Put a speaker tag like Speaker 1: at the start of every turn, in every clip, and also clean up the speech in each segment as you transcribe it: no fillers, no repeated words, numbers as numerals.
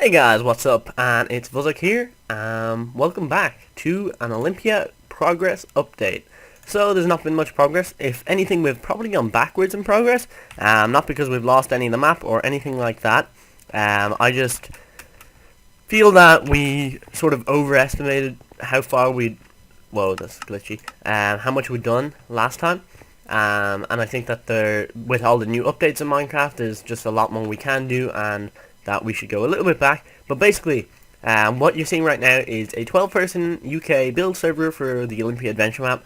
Speaker 1: Hey guys, what's up? And it's Vuzok here. Welcome back to an Olympia progress update. So there's not been much progress. If anything, we've probably gone backwards in progress. Not because we've lost any of the map or anything like that. I just feel that we sort of overestimated how far we'd... Whoa, that's glitchy. How much we'd done last time. And I think that with all the new updates in Minecraft, there's just a lot more we can do, and that we should go a little bit back. But basically, what you're seeing right now is a 12-person UK build server for the Olympia Adventure Map.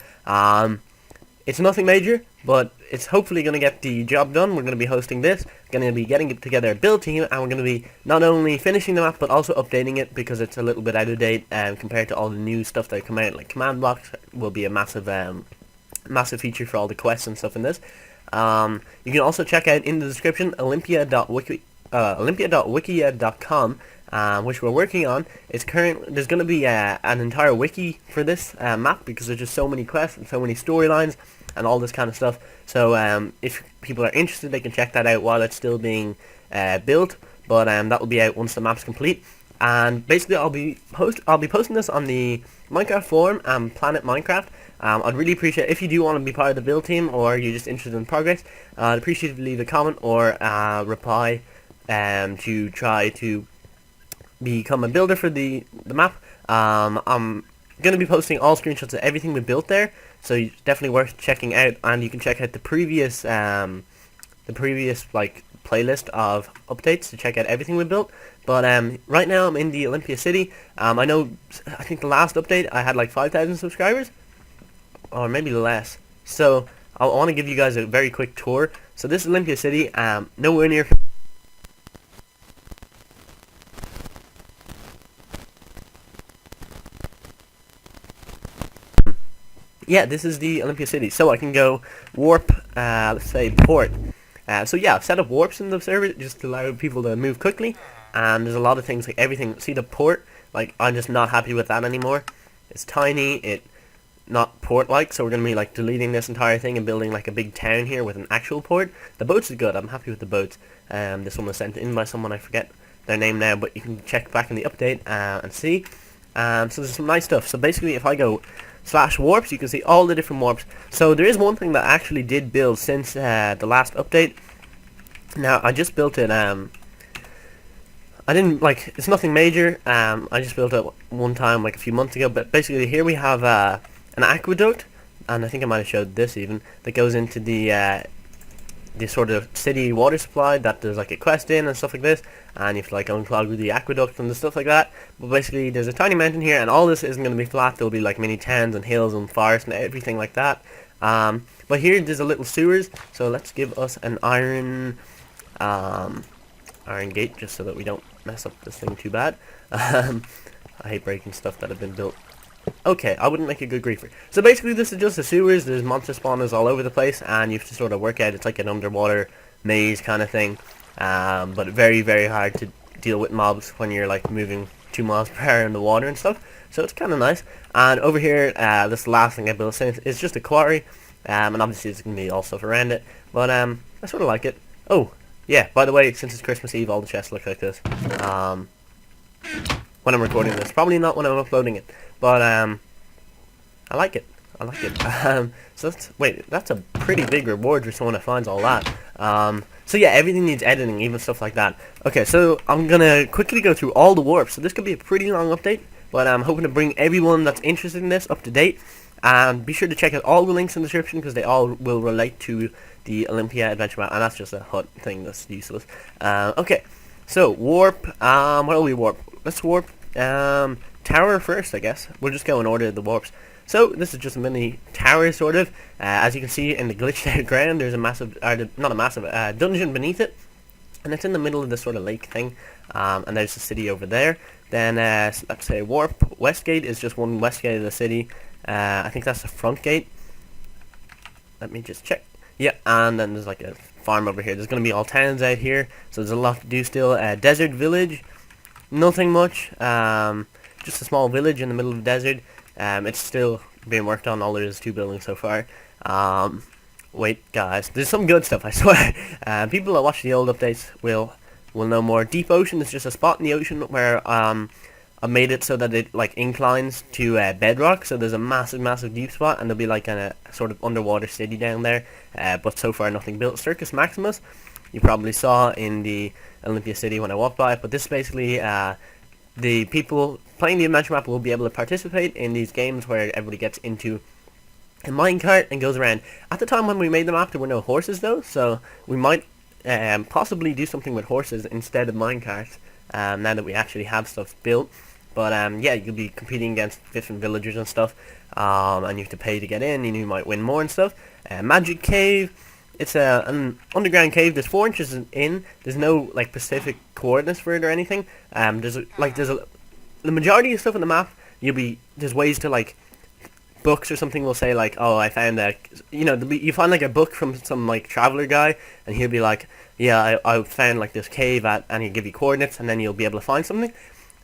Speaker 1: It's nothing major, but it's hopefully going to get the job done. We're going to be hosting this, going to be getting together a build team, and we're going to be not only finishing the map, but also updating it, because it's a little bit out of date compared to all the new stuff that come out. Like command blocks will be a massive feature for all the quests and stuff in this. You can also check out in the description olympia.wikia.com, which we're working on. There's going to be an entire wiki for this map, because there's just so many quests and so many storylines and all this kind of stuff. So if people are interested, they can check that out while it's still being built. But that will be out once the map's complete. And basically, I'll be posting this on the Minecraft forum and Planet Minecraft. I'd really appreciate if you do want to be part of the build team, or you're just interested in progress. I'd appreciate if you leave a comment or reply to try to become a builder for the map. I'm going to be posting all screenshots of everything we built there, so it's definitely worth checking out. And you can check out the previous like playlist of updates to check out everything we built. But right now I'm in the Olympia city. I think the last update I had like 5,000 subscribers, or maybe less. So I want to give you guys a very quick tour. So this is Olympia city, nowhere near... Yeah, this is the Olympia city. So I can go warp, let's say port. So yeah, I've set up warps in the server just to allow people to move quickly. And there's a lot of things, like everything. See the port? Like, I'm just not happy with that anymore. It's tiny, not port-like, so we're going to be like deleting this entire thing and building like a big town here with an actual port. The boats is good. I'm happy with the boats. This one was sent in by someone, I forget their name now, but you can check back in the update and see. So there's some nice stuff. So basically, if I go /warps, you can see all the different warps. So there is one thing that I actually did build since the last update. Now, I just built it, I didn't, like, it's nothing major. I just built it one time, like a few months ago. But basically, here we have an aqueduct, and I think I might have showed this even, that goes into the sort of city water supply that there's like a quest in and stuff like this, and you have to like unclog the aqueduct and the stuff like that. But basically, there's a tiny mountain here, and all this isn't going to be flat. There'll be like mini towns and hills and forests and everything like that. But here there's a little sewers, so let's give us an iron gate, just so that we don't mess up this thing too bad. I hate breaking stuff that have been built. Okay, I wouldn't make a good griefer. So basically, this is just the sewers. There's monster spawners all over the place, and you have to sort of work out. It's like an underwater maze kind of thing, but very, very hard to deal with mobs when you're like moving 2 miles per hour in the water and stuff. So it's kind of nice. And over here, this last thing I built since is just a quarry, and obviously there's going to be all stuff around it. But I sort of like it. Oh, yeah. By the way, since it's Christmas Eve, all the chests look like this. When I'm recording this, probably not when I'm uploading it, but I like it. I like it. So that's a pretty big reward for someone that finds all that. So yeah, everything needs editing, even stuff like that. Okay, so I'm gonna quickly go through all the warps. So this could be a pretty long update, but I'm hoping to bring everyone that's interested in this up to date. And be sure to check out all the links in the description, because they all will relate to the Olympia Adventure Map, and that's just a hut thing that's useless. Okay, so warp. What will we warp? Let's warp tower first, I guess. We'll just go in order of the warps. So this is just a mini tower, sort of. As you can see in the glitched out ground, there's a massive, not a massive, dungeon beneath it, and it's in the middle of this sort of lake thing. And there's the city over there. Then let's say warp westgate is just one west gate of the city. I think that's the front gate. Let me just check. Yeah, and then there's like a farm over here. There's going to be all towns out here, so there's a lot to do still. Desert village, nothing much. Just a small village in the middle of the desert. It's still being worked on. All there is 2 buildings so far. Wait, guys, there's some good stuff, I swear. People that watch the old updates will will know more. Deep ocean is just a spot in the ocean where I made it so that it like inclines to bedrock, so there's a massive deep spot, and there'll be like a sort of underwater city down there, but so far nothing built. Circus Maximus, you probably saw in the Olympia City when I walked by it, but this is basically the people playing the adventure map will be able to participate in these games where everybody gets into a minecart and goes around. At the time when we made the map, there were no horses though, so we might possibly do something with horses instead of minecarts, now that we actually have stuff built. But yeah, you'll be competing against different villagers and stuff, and you have to pay to get in, and you might win more and stuff. Magic Cave, it's an underground cave. There's 4 inches in. There's no like specific coordinates for it or anything. The majority of stuff on the map, there's ways to like, books or something will say like, oh, I found a, you find like a book from some like traveler guy, and he'll be like, yeah, I found like this cave and he'll give you coordinates, and then you'll be able to find something.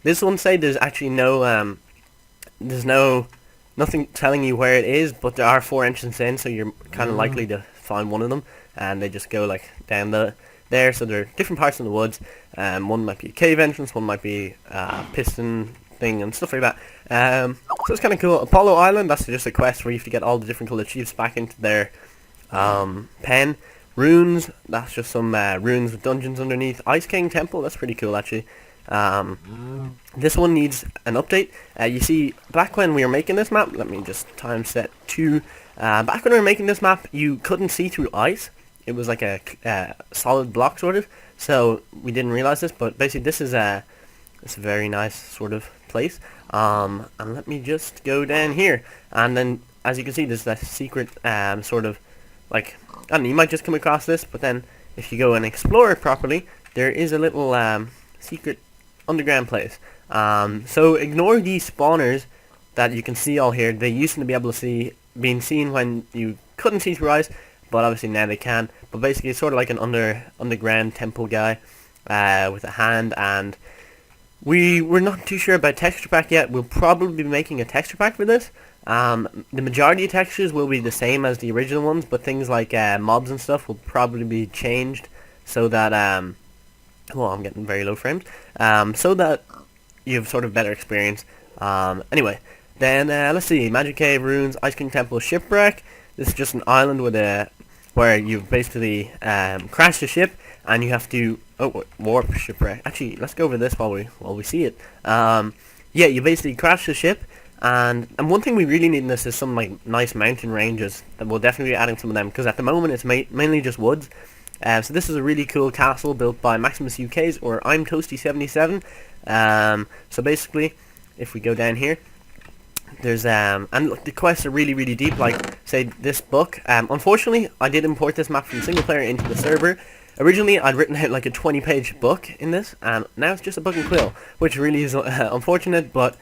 Speaker 1: This one say there's actually nothing telling you where it is, but there are 4 entrances in, so you're kind of likely to find one of them, and they just go like down there. So there are different parts in the woods. One might be a cave entrance, one might be a piston thing and stuff like that. So it's kind of cool. Apollo Island, that's just a quest where you have to get all the different colored chiefs back into their pen. Runes, that's just some runes with dungeons underneath. Ice King Temple, that's pretty cool actually. This one needs an update. You see, back when we were making this map, let me just time set to, back when we were making this map, you couldn't see through ice. It was like a solid block sort of, so we didn't realize this, but basically this is a very nice sort of place. And let me just go down here, and then as you can see, there's that secret sort of like, I don't know, you might just come across this, but then if you go and explore it properly, there is a little secret underground place. So ignore these spawners that you can see all here. They used to be able to being seen when you couldn't see through ice, but obviously now they can. But basically it's sort of like an underground temple guy with a hand, and we're not too sure about texture pack yet. We'll probably be making a texture pack for this. The majority of textures will be the same as the original ones, but things like mobs and stuff will probably be changed so that well, I'm getting very low frames, so that you have sort of better experience. Anyway, then let's see, Magic Cave, Runes, Ice King Temple, Shipwreck. This is just an island with where you basically crash the ship, and you have to warp Shipwreck. Actually, let's go over this while we see it. Yeah, you basically crash the ship, and one thing we really need in this is some like nice mountain ranges. And we'll definitely be adding some of them, because at the moment it's mainly just woods. So this is a really cool castle built by Maximus UK's, or I'm Toasty77. So basically, if we go down here, there's and look, the quests are really deep. Like say this book. Unfortunately, I did import this map from single player into the server. Originally, I'd written out like a 20-page book in this, and now it's just a book and quill, which really is unfortunate. But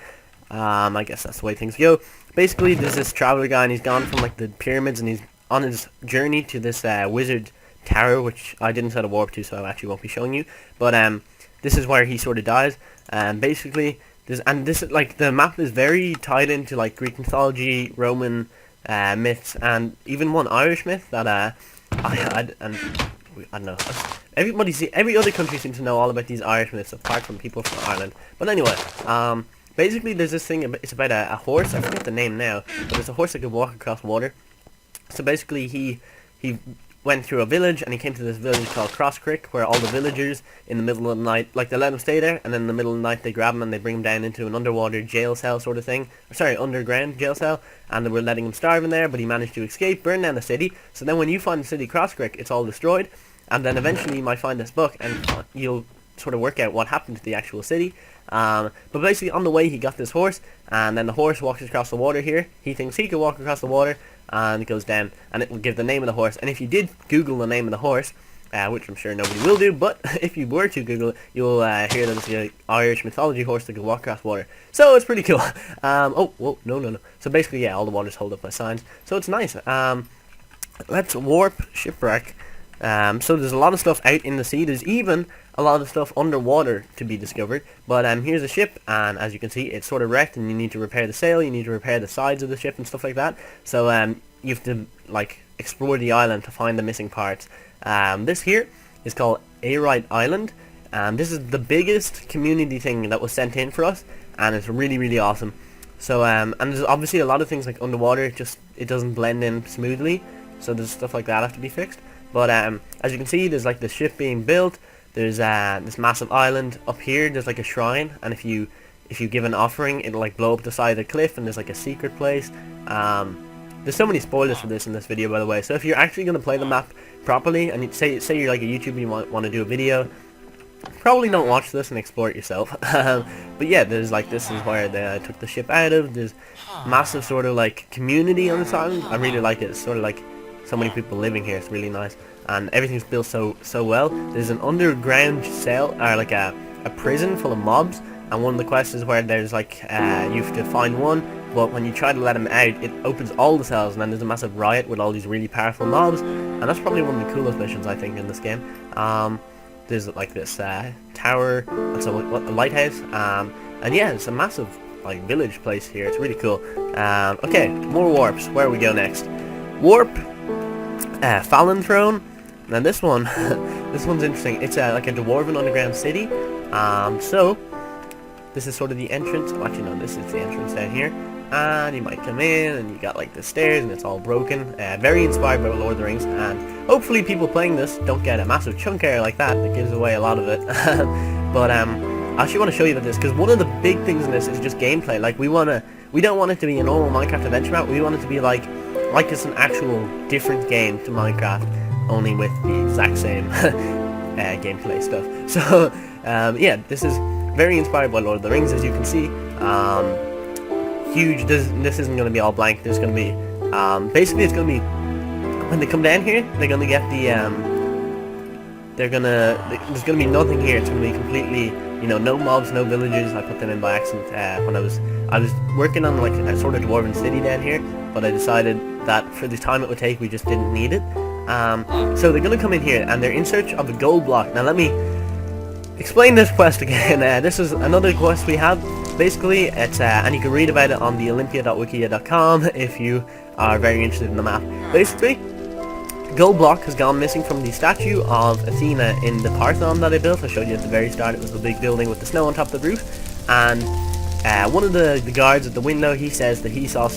Speaker 1: I guess that's the way things go. Basically, there's this traveler guy, and he's gone from like the pyramids, and he's on his journey to this wizard tower, which I didn't set a warp to, so I actually won't be showing you. But this is where he sort of dies. Basically, this like the map is very tied into like Greek mythology, Roman myths, and even one Irish myth that I had, and I don't know. Every other country seems to know all about these Irish myths, apart from people from Ireland. But anyway, basically there's this thing. It's about a horse. I forget the name now, but it's a horse that could walk across water. So basically, he went through a village, and he came to this village called Cross Creek, where all the villagers in the middle of the night, like they let him stay there, and then in the middle of the night they grab him and they bring him down into an underwater jail cell sort of thing, underground jail cell, and they were letting him starve in there, but he managed to escape, burn down the city. So then when you find the city Cross Creek, it's all destroyed, and then eventually you might find this book, and you'll sort of work out what happened to the actual city. But basically on the way he got this horse, and then the horse walks across the water here. He thinks he could walk across the water, and it goes down, and it will give the name of the horse. And if you did Google the name of the horse, which I'm sure nobody will do, but if you were to Google it, you'll hear that it's the Irish mythology horse that could walk across water. So it's pretty cool. No. So basically, yeah, all the water's held up by signs. So it's nice. Let's warp Shipwreck. So there's a lot of stuff out in the sea. There's even a lot of stuff underwater to be discovered. But here's a ship, and as you can see, it's sort of wrecked, and you need to repair the sail, you need to repair the sides of the ship and stuff like that. So you have to like explore the island to find the missing parts. This here is called Arite Island. This is the biggest community thing that was sent in for us, and it's really, really awesome. So, and there's obviously a lot of things like underwater, it doesn't blend in smoothly, so there's stuff like that have to be fixed. But as you can see, there's like the ship being built. There's this massive island up here. There's like a shrine, and if you give an offering, it'll like blow up the side of the cliff, and there's like a secret place. There's so many spoilers for this in this video, by the way. So if you're actually going to play the map properly, and say you're like a YouTuber, you want to do a video, probably don't watch this and explore it yourself. But yeah, there's like, this is where they took the ship out of. There's massive sort of like community on this island. I really like it. It's sort of like so many people living here. It's really nice, and everything's built so well. There's an underground cell, or like a prison full of mobs, and one of the quests is where there's like you have to find one, but when you try to let him out, it opens all the cells, and then there's a massive riot with all these really powerful mobs, and that's probably one of the coolest missions, I think, in this game. There's like this tower, it's a lighthouse, and yeah, it's a massive like village place here. It's really cool. Okay, more warps. Where we go next? Warp Fallon Throne. Now this one, this one's interesting. It's like a dwarven underground city. So this is sort of the entrance. Oh, actually, no, this is the entrance down here. And you might come in, and you got like the stairs, and it's all broken. Very inspired by Lord of the Rings, and hopefully people playing this don't get a massive chunk error like that gives away a lot of it. But I actually want to show you about this, because one of the big things in this is just gameplay. Like we don't want it to be a normal Minecraft adventure map. We want it to be like it's an actual different game to Minecraft, only with the exact same gameplay stuff. So yeah, this is very inspired by Lord of the Rings, as you can see. Huge. This isn't going to be all blank. There's going to be basically, it's going to be, when they come down here, they're going to get the there's going to be nothing here. It's going to be completely, you know, no mobs, no villages. I put them in by accident when I was working on like a sort of dwarven city down here, but I decided that for the time it would take, we just didn't need it. So they're going to come in here, and they're in search of a gold block. Now let me explain this quest again. This is another quest we have. Basically, it's and you can read about it on the olympia.wikia.com if you are very interested in the map. Basically, gold block has gone missing from the statue of Athena in the Parthenon that I built. I showed you at the very start. It was the big building with the snow on top of the roof, and one of the guards at the window, he says that he saw a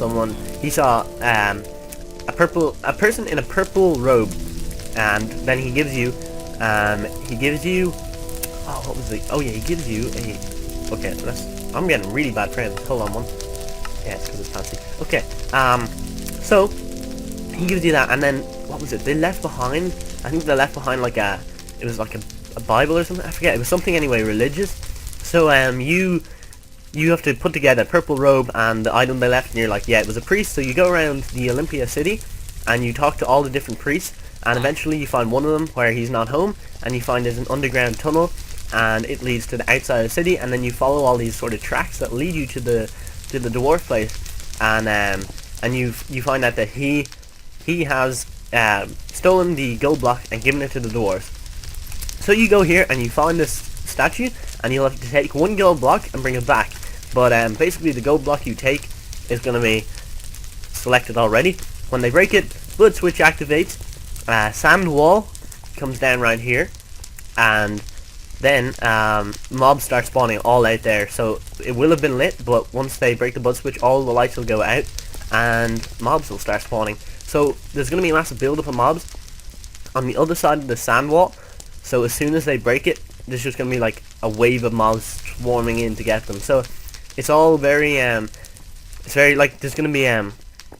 Speaker 1: person in a purple robe, and then he gives you oh, what was it? Oh yeah, he gives you a, okay, I'm getting really bad frames. Hold on one. Yeah, it's because it's fancy. Okay, so he gives you that, and then what was it? They left behind. I think they left behind like it was like a Bible or something. I forget. It was something anyway religious. So you have to put together a purple robe and the item they left, and you're like, yeah, it was a priest. So you go around the Olympia city, and you talk to all the different priests, and eventually you find one of them where he's not home, and you find there's an underground tunnel, and it leads to the outside of the city, and then you follow all these sort of tracks that lead you to the dwarf place, and you find out that he has stolen the gold block and given it to the dwarves. So you go here and you find this statue, and you'll have to take one gold block and bring it back. But basically the gold block you take is going to be selected already. When they break it, blood switch activates, sand wall comes down right here, and then mobs start spawning all out there. So it will have been lit, but once they break the blood switch, all the lights will go out and mobs will start spawning. So there's going to be a massive build up of mobs on the other side of the sand wall. So as soon as they break it, there's just going to be like a wave of mobs swarming in to get them. So it's all very it's very like there's going to be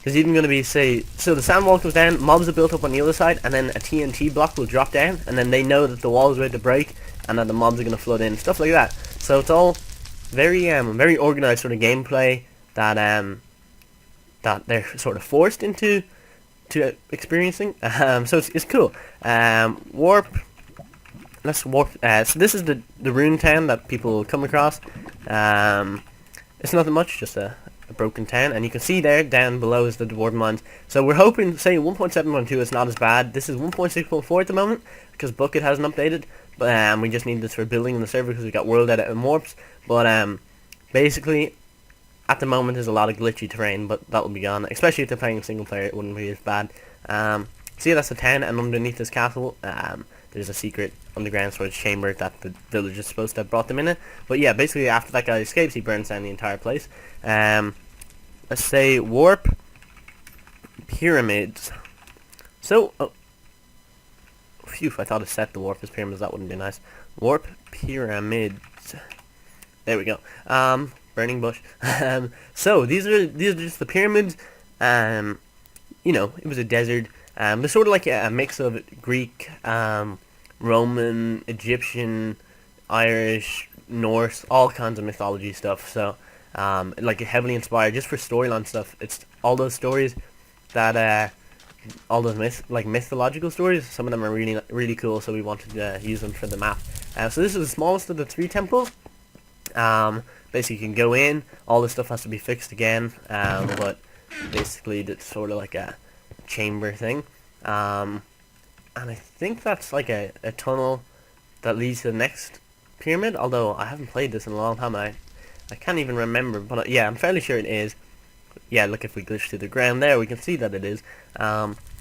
Speaker 1: there's even going to be, say, so the sand wall comes down, mobs are built up on the other side, and then a TNT block will drop down, and then they know that the wall is ready to break, and that the mobs are going to flood in, stuff like that. So it's all very very organized sort of gameplay that that they're sort of forced into experiencing. So it's cool. Warp. Let's warp. So this is the rune town that people come across. It's nothing much, just a broken town, and you can see there down below is the dwarven mines. So we're hoping, say 1.7.2 is not as bad. This is 1.6.4 at the moment because Bucket hasn't updated, but we just need this for building in the server because we got world edit and warps. But basically at the moment there's a lot of glitchy terrain, but that will be gone. Especially if they're playing single player, it wouldn't be as bad. So yeah, that's the town, and underneath this castle there's a secret underground storage chamber that the village is supposed to have brought them in it. But yeah, basically after that guy escapes, he burns down the entire place. Let's say warp pyramids. So, oh, phew, I thought it set the warp as pyramids. That wouldn't be nice. Warp pyramids. There we go. Burning bush. So these are just the pyramids. You know, it was a desert. They're sort of like a mix of Greek, Roman, Egyptian, Irish, Norse, all kinds of mythology stuff. So, like heavily inspired just for storyline stuff. It's all those stories that, all those mythological stories. Some of them are really cool. So we wanted to use them for the map. So this is the smallest of the 3 temples. Basically, you can go in. All this stuff has to be fixed again. But basically, it's sort of like a chamber thing. And I think that's like a tunnel that leads to the next pyramid. Although I haven't played this in a long time, I can't even remember. But yeah, I'm fairly sure it is. Yeah, look, if we glitch to the ground there, we can see that it is.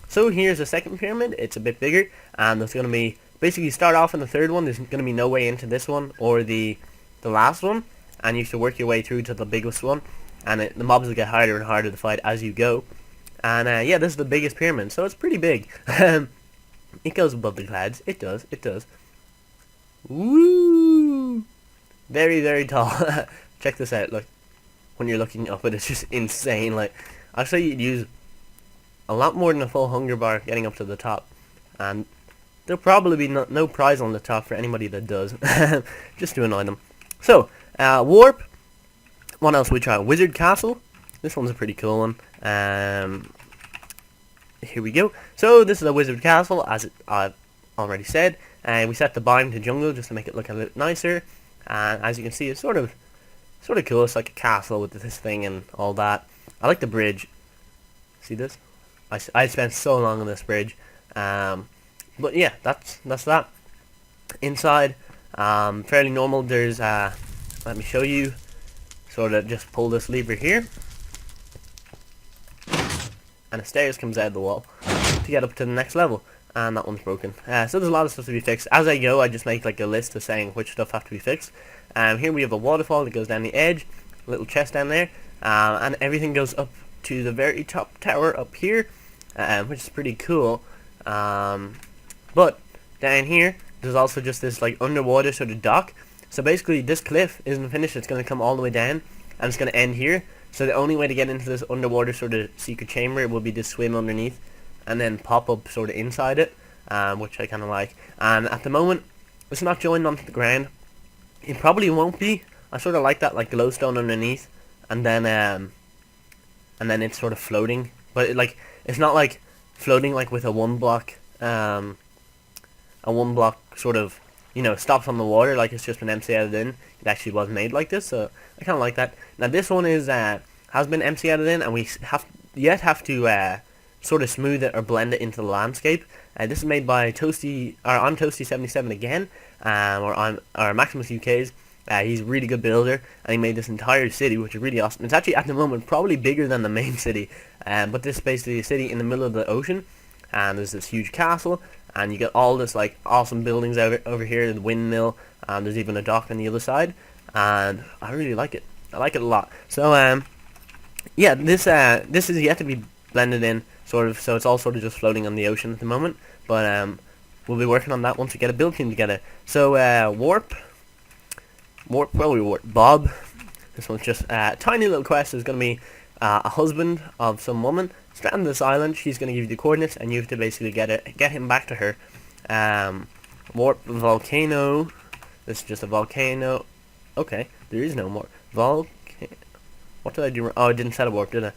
Speaker 1: So here's the second pyramid. It's a bit bigger, and there's going to be basically start off in the third one. There's going to be no way into this one or the last one, and you have to work your way through to the biggest one. And the mobs will get harder and harder to fight as you go. And yeah, this is the biggest pyramid, so it's pretty big. It goes above the clouds. It does. It does. Woo! Very, very tall. Check this out. Look, when you're looking up, it's just insane. Like, I'd say you'd use a lot more than a full hunger bar getting up to the top, and there'll probably be no prize on the top for anybody that does. Just to annoy them. So, warp. What else we try? Wizard Castle. This one's a pretty cool one. Here we go. So this is a Wizard Castle, as I've already said. And we set the biome to jungle just to make it look a bit nicer. And as you can see, it's sort of cool. It's like a castle with this thing and all that. I like the bridge. See this? I spent so long on this bridge. But yeah, that's that. Inside, fairly normal. There's let me show you. Sort of just pull this lever here, and a stairs comes out of the wall to get up to the next level. And that one's broken. So there's a lot of stuff to be fixed. As I go, I just make like a list of saying which stuff have to be fixed. Here we have a waterfall that goes down the edge, a little chest down there, and everything goes up to the very top tower up here, which is pretty cool. But down here, there's also just this like underwater sort of dock. So basically, this cliff isn't finished. It's going to come all the way down, and it's going to end here. So the only way to get into this underwater sort of secret chamber will be to swim underneath, and then pop up sort of inside it, which I kind of like. And at the moment, it's not joined onto the ground. It probably won't be. I sort of like that, like glowstone underneath, and then it's sort of floating. But it's not like floating like with a one block sort of, you know, stops on the water like it's just been MC-added in. It actually was made like this, so I kind of like that. Now this one is has been MC-added in, and we have to sort of smooth it or blend it into the landscape. This is made by Toasty, or on Toasty77 again, or on Maximus UK's. He's a really good builder, and he made this entire city, which is really awesome. It's actually at the moment probably bigger than the main city, but this is basically a city in the middle of the ocean, and there's this huge castle. And you get all this like awesome buildings over here, the windmill, and there's even a dock on the other side, and I really like it. I like it a lot. So yeah, this is yet to be blended in, sort of. So it's all sort of just floating on the ocean at the moment. But we'll be working on that once we get a build team together. So warp. Well, we warp Bob. This one's just a tiny little quest. There's gonna be a husband of some woman stranded on this island. She's going to give you the coordinates, and you have to basically get him back to her. Warp volcano. This is just a volcano. Okay, there is no more what did I do? Oh, I didn't set a warp, did I?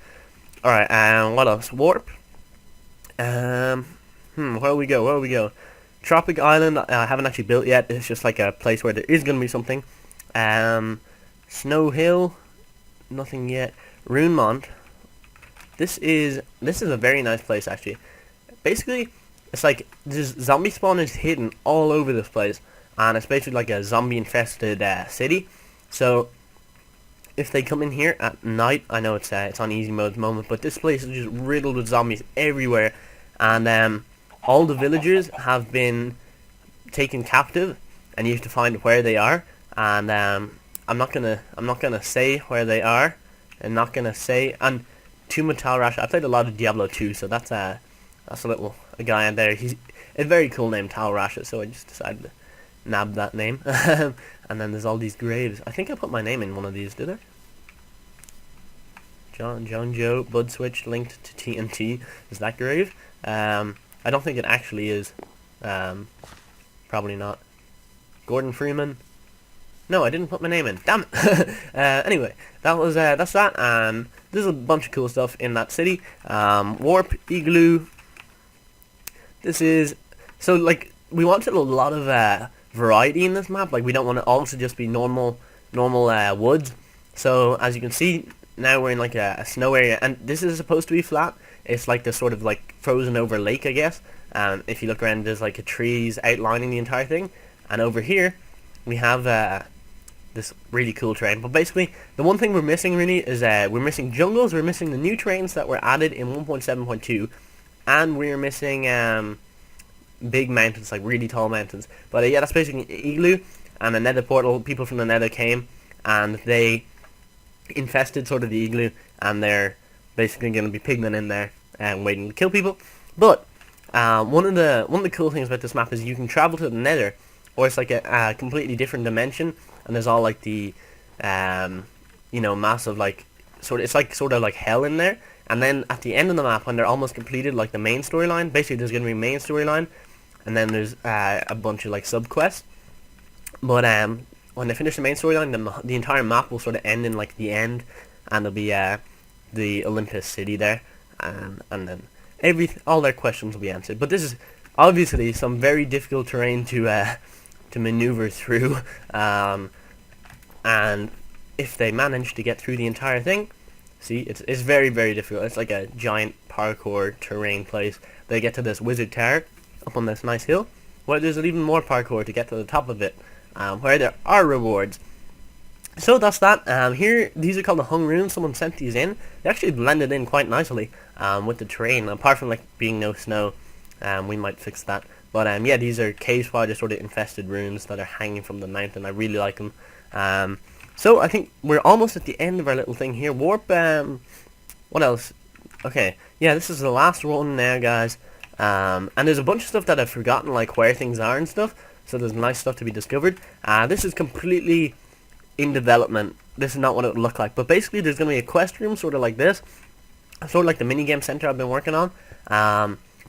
Speaker 1: All right. What else? Warp. Where do we go? Tropic Island. I haven't actually built yet. It's just like a place where there is going to be something. Snow Hill. Nothing yet. Runemont. This is a very nice place, actually. Basically, it's like this zombie spawn is hidden all over this place, and it's basically like a zombie infested city. So if they come in here at night, I know it's on easy mode at the moment, but this place is just riddled with zombies everywhere, and all the villagers have been taken captive, and you have to find where they are. And I'm not gonna say where they are. I'm not gonna say. And Tomb of Talrash. I played a lot of Diablo 2, so that's a guy in there. He's a very cool name, Talrash. So I just decided to nab that name. And then there's all these graves. I think I put my name in one of these, did I? John Joe, Bud Switch, linked to TNT. Is that grave? I don't think it actually is. Probably not. Gordon Freeman. No, I didn't put my name in. Damn it. Anyway, that's that. And there's a bunch of cool stuff in that city. Warp, Igloo. This is so like we wanted a lot of variety in this map. Like we don't want it all to just be normal woods. So as you can see, now we're in like a snow area, and this is supposed to be flat. It's like this sort of like frozen over lake, I guess. If you look around, there's like a trees outlining the entire thing, and over here we have this really cool terrain. But basically, the one thing we're missing really is we're missing jungles. We're missing the new terrains that were added in 1.7.2, and we're missing big mountains, like really tall mountains. But yeah, that's basically Igloo and the Nether portal. People from the Nether came and they infested sort of the Igloo, and they're basically going to be pigmen in there and waiting to kill people. But one of the cool things about this map is you can travel to the Nether, or it's like a completely different dimension, and there's all like the massive like it's sort of like hell in there. And then at the end of the map, when they're almost completed, like the main storyline, basically there's going to be a main storyline, and then there's a bunch of like sub quests. But when they finish the main storyline, the entire map will sort of end in like the end, and there'll be the Olympus city there, and then all their questions will be answered. But this is obviously some very difficult terrain to maneuver through, and if they manage to get through the entire thing, see, it's very, very difficult. It's like a giant parkour terrain place. They get to this wizard tower up on this nice hill, where there's even more parkour to get to the top of it, where there are rewards. So that's that. Here, these are called the hung rooms. Someone sent these in. They actually blended in quite nicely with the terrain, apart from like being no snow. We might fix that. But yeah, these are cave spider sort of infested rooms that are hanging from the mountain. I really like them. So I think we're almost at the end of our little thing here. Warp, what else? Okay, yeah, this is the last one now, guys. And there's a bunch of stuff that I've forgotten, like where things are and stuff. So there's nice stuff to be discovered. This is completely in development. This is not what it would look like. But basically, there's going to be a quest room, sort of like this. Sort of like the minigame center I've been working on.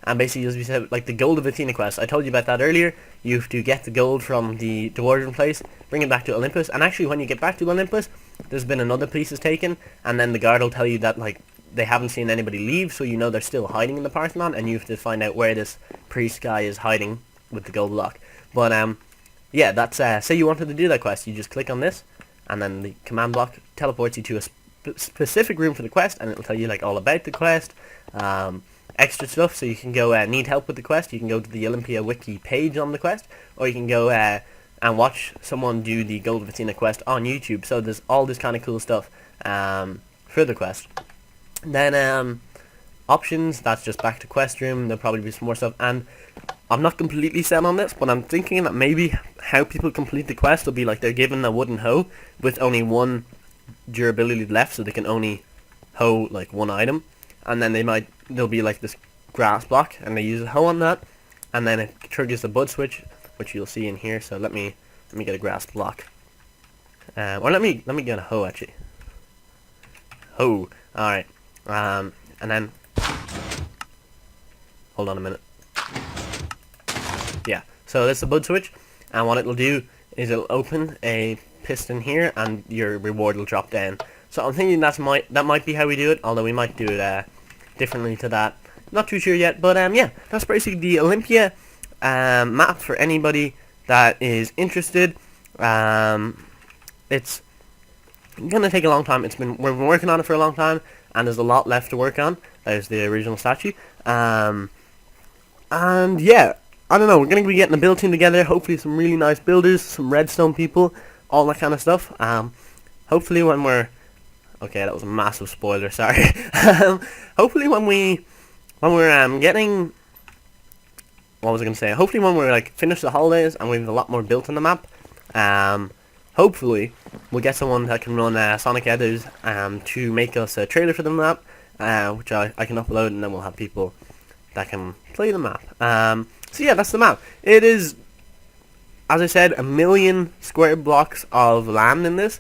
Speaker 1: And basically, as we said, like the gold of Athena quest. I told you about that earlier. You have to get the gold from the dwarven place, bring it back to Olympus. And actually, when you get back to Olympus, there's been another piece taken. And then the guard will tell you that, like, they haven't seen anybody leave. So you know they're still hiding in the Parthenon. And you have to find out where this priest guy is hiding with the gold block. But, yeah, that's, say you wanted to do that quest. You just click on this. And then the command block teleports you to a specific room for the quest. And it'll tell you, like, all about the quest. Extra stuff, so you can go need help with the quest. You can go to the Olympia wiki page on the quest, or you can go and watch someone do the Gold of Athena quest on YouTube. So there's all this kind of cool stuff for the quest. Then options, that's just back to quest room. There'll probably be some more stuff, and I'm not completely set on this, but I'm thinking that maybe how people complete the quest will be like they're given a wooden hoe with only one durability left, so they can only hoe like one item. And then there'll be like this grass block, and they use a hoe on that, and then it triggers the bud switch, which you'll see in here. So let me get a grass block, or let me get a hoe actually. Hoe, all right, and then hold on a minute. Yeah, so that's the bud switch, and what it'll do is it'll open a piston here, and your reward will drop down. So I'm thinking that might be how we do it, although we might do it differently to that. Not too sure yet, but yeah, that's basically the Olympia map for anybody that is interested. It's gonna take a long time. We've been working on it for a long time, and there's a lot left to work on. There's the original statue, and yeah, I don't know. We're gonna be getting a build team together. Hopefully, some really nice builders, some redstone people, all that kind of stuff. Hopefully, when we're okay, that was a massive spoiler. Sorry. Hopefully, when we're getting what was I gonna say? Hopefully when we're like finished the holidays and we have a lot more built on the map, hopefully we'll get someone that can run Sonic Editors to make us a trailer for the map, which I can upload, and then we'll have people that can play the map. So yeah, that's the map. It is, as I said, 1,000,000 square blocks of land in this.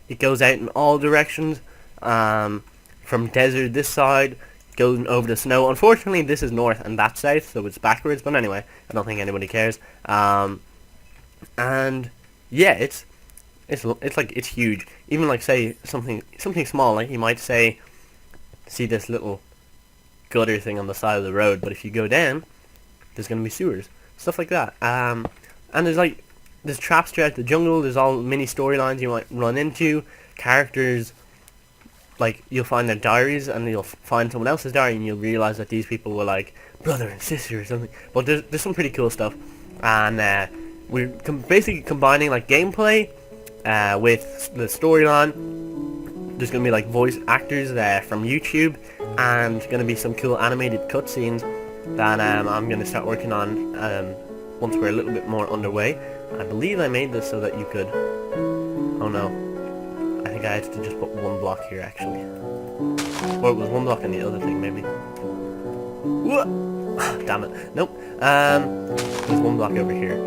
Speaker 1: It goes out in all directions, from desert this side, going over the snow. Unfortunately, this is north and that's south, so it's backwards. But anyway, I don't think anybody cares. And yeah, it's like it's huge. Even like say something small, like you might see this little gutter thing on the side of the road, but if you go down, there's gonna be sewers, stuff like that. And there's traps throughout the jungle. There's all mini storylines you might run into. Characters, like you'll find their diaries, and you'll find someone else's diary, and you'll realize that these people were like brother and sister or something. But there's some pretty cool stuff, and we're basically combining like gameplay with the storyline. There's gonna be like voice actors from YouTube, and gonna be some cool animated cutscenes that I'm gonna start working on once we're a little bit more underway. I believe I made this so that you could. Oh no, I think I had to just put one block here actually, or it was one block on the other thing maybe. What? Damn it! Nope. There's one block over here.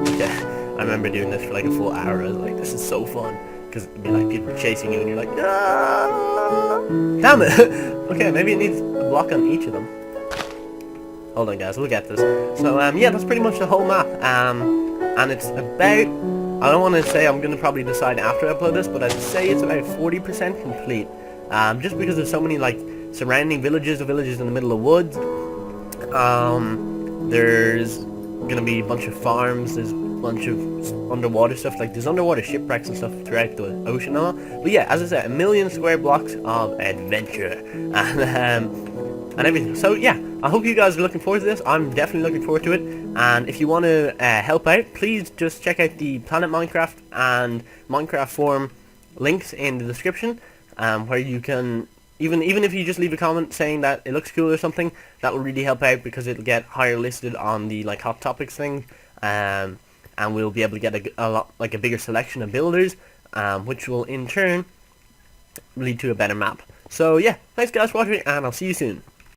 Speaker 1: Okay, I remember doing this for like a full hour. I was like, this is so fun, because it'd be like people chasing you and you're like, ah! Damn it! Okay, maybe it needs a block on each of them. Hold on guys, we'll get this. So yeah, that's pretty much the whole map. And it's about, I don't want to say, I'm going to probably decide after I upload this, but I'd say it's about 40% complete. Just because there's so many like surrounding villages, the villages in the middle of woods. There's going to be a bunch of farms, there's a bunch of underwater stuff, like there's underwater shipwrecks and stuff throughout the ocean and all. But yeah, as I said, 1,000,000 square blocks of adventure. And everything. So yeah, I hope you guys are looking forward to this. I'm definitely looking forward to it. And if you want to help out, please just check out the Planet Minecraft and Minecraft forum links in the description, where you can even if you just leave a comment saying that it looks cool or something, that will really help out, because it'll get higher listed on the like hot topics thing, and we'll be able to get a bigger selection of builders, which will in turn lead to a better map. So yeah, thanks guys for watching, and I'll see you soon.